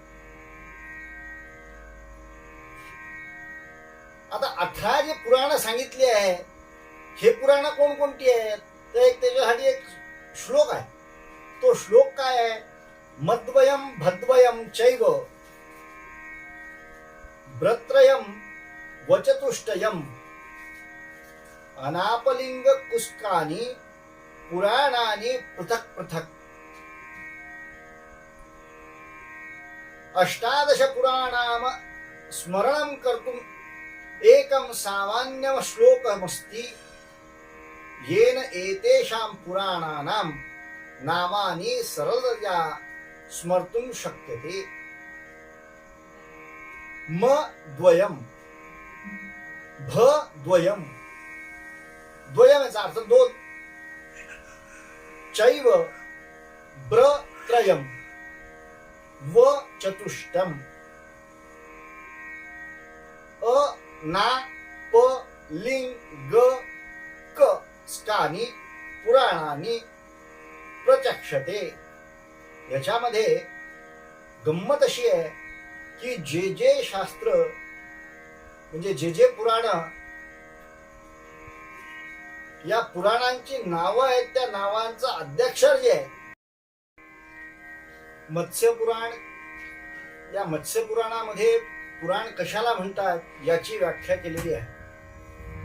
आता 18 जे पुराण सांगितले आहे, हे पुराण कोणकोणती आहेत? तर एक त्याच्यासाठी एक श्लोक आहे. तो श्लोक काय आहे? मद्वयम भद्वयम चैव ब्रत्रयम वचतुष्टयम अनापलिंग कुस्कानी पुराणानी पृथक पृथक. अष्टादश पुराणाम स्मरणं कर्तुम एकं सामान्यं श्लोकमस्ति येन एतेषां पुराणानां नामानि सरलतया स्मर्तुं शक्यते. म द्वयम भ द्वयम, द्वयम याचा अर्थ दोन. चैव ब्र त्रयम व चतुष्टम. अ ना प लिंग ग क स्कानी पुराणानी प्रचक्षते. याच्यामध्ये गंमत अशी आहे की जे शास्त्र म्हणजे जे पुराण, या पुराणांची नावं आहेत, त्या नावांचं अध्यक्षर जे आहे मत्स्य पुराण. या मत्स्य पुराणामध्ये पुराण कशाला म्हणतात याची व्याख्या केलेली आहे.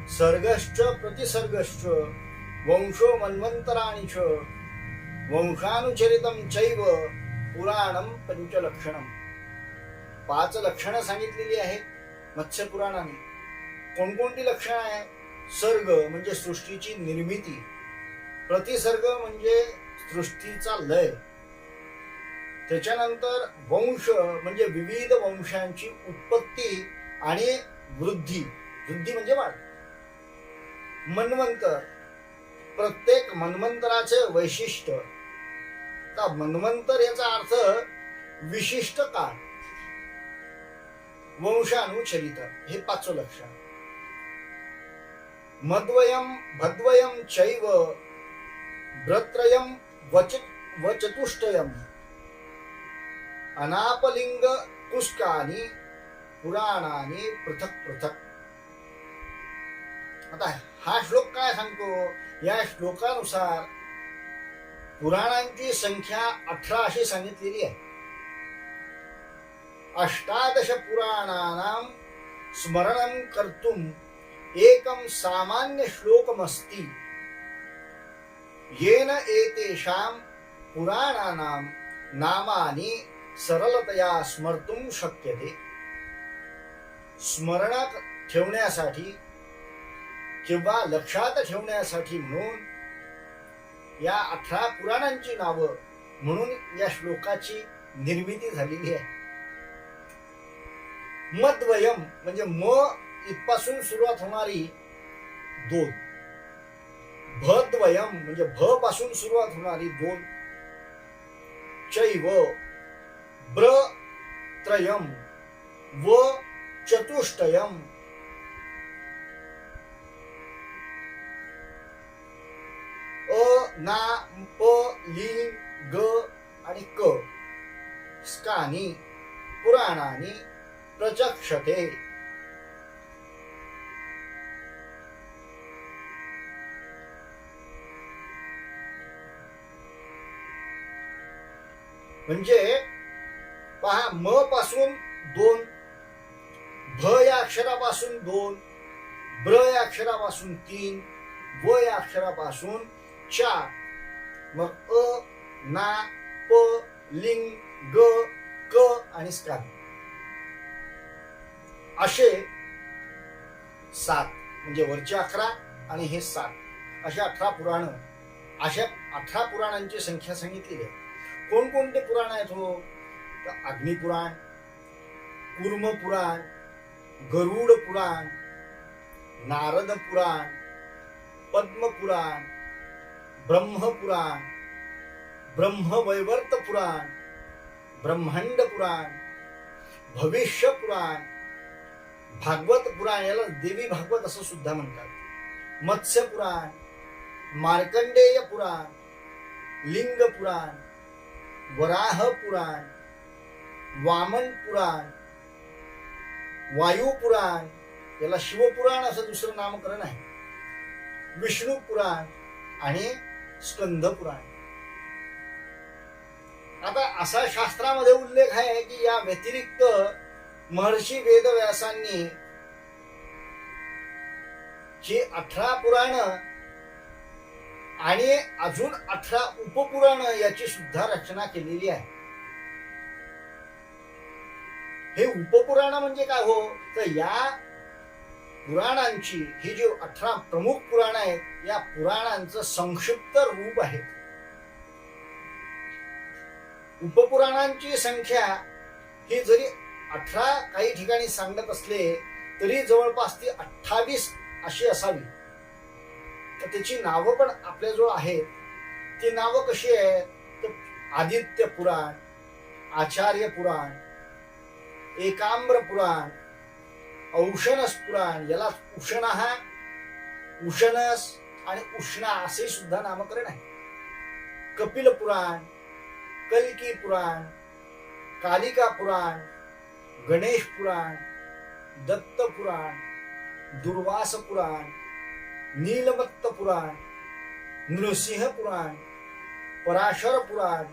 सर्गश्च प्रतिसर्गश्च वंशो मन्वंतराणि च वंशानुचरितं चैव पुराणं पंचलक्षणम. 5 लक्षणं सांगितलेली आहेत मत्स्य पुराणाने. कोणकोणती लक्षणं आहे? सर्ग म्हणजे सृष्टीची निर्मिती, प्रतिसर्ग म्हणजे सृष्टीचा लय, त्याच्यानंतर वंश म्हणजे विविध वंशांची उत्पत्ती आणि वृद्धी, वृद्धी म्हणजे वाढ. मन्वंतर, प्रत्येक मन्वंतराचे वैशिष्ट्य. तर मन्वंतर याचा अर्थ विशिष्ट काळ. वंशानुचरित हे 5 लक्षण. मद्वयम भद्वयम चैव ब्रत्रयम वचतुष्टयम अनापलिंग कुस्कानी पुराणानी पृथक पृथक. आता हा श्लोक काय सांगतो? या श्लोकानुसार पुराणांची संख्या 18 अशी सांगितलेली आहे. अष्टादश पुराणानां स्मरणं कर्तुम एकं सामान्य श्लोकमस्ति येन एतेषां पुराणानां नामानि सरलतया स्मर्तुं शक्यते. स्मरणात ठेवण्यासाठी किंवा लक्षात ठेवण्यासाठी म्हणून या 18 पुराणांची नावं म्हणून या श्लोकाची निर्मिती झालेली आहे. मद्वयम म्हणजे म इथपासून सुरुवात होणारी 2. भद्वयम म्हणजे भ पासून सुरुवात होणारी 2. चैव ब्र त्रयम व चतुष्टयम. अ ना प लिंग ग आणि क स्कानी पुराणानी प्रचक्षते. म्हणजे पहा, म पासून 2, भ या अक्षरापासून 2, ब्र या अक्षरापासून 3, व या अक्षरापासून 4, मग अ ना प लिंग ग क आणि स्कान असे 7 म्हणजे वरचे 11 आणि हे 7 अशा 18 पुराण. अशा 18 पुराणांची संख्या सांगितलेली आहे. कोणकोणते पुराण आहेत हो? तर अग्निपुराण, कूर्म पुराण, गरुड पुराण, नारद पुराण, पद्म पुराण, ब्रह्म पुराण, ब्रह्मवैवर्त पुराण, ब्रह्मांड पुराण, भविष्य पुराण, भागवत पुराण, याला देवी भागवत असं सुद्धा म्हणतात, मत्स्य पुराण, मार्कंडेय पुराण, लिंग पुराण, वराह पुराण, वामन पुराण, वायू पुराण, याला शिवपुराण असं दुसरं नामकरण आहे, विष्णू पुराण आणि स्कंद पुराण. आता असा शास्त्रामध्ये उल्लेख आहे की या व्यतिरिक्त महर्षी वेदव्यासांनी जी 18 पुराण आणि अजून 18 उपपुराण याची सुद्धा रचना केलेली आहे. हे उपपुराण म्हणजे काय हो, तर या पुराणांची ही जी 18 प्रमुख पुराण आहेत, या पुराणांचं संक्षिप्त रूप आहे. उपपुराणांची संख्या ही जरी 18 काही ठिकाणी सांगत असले तरी जवळपास ती 28 अशी असावी. तर त्याची नावं पण आपल्याजवळ आहेत. ती नावं कशी आहेत, तर आदित्य पुराण, आचार्य पुराण, एकाम्र पुराण, औषणस पुराण, याला उषणः, उषणस आणि उष्णा असे सुद्धा नामकरण आहे. कपिल पुराण, कल्की पुराण, कालिका पुराण, गणेश पुराण, दत्त पुराण, दुर्वास पुराण, नीलमत्त पुराण, नृसिंह पुराण, पराशर पुराण,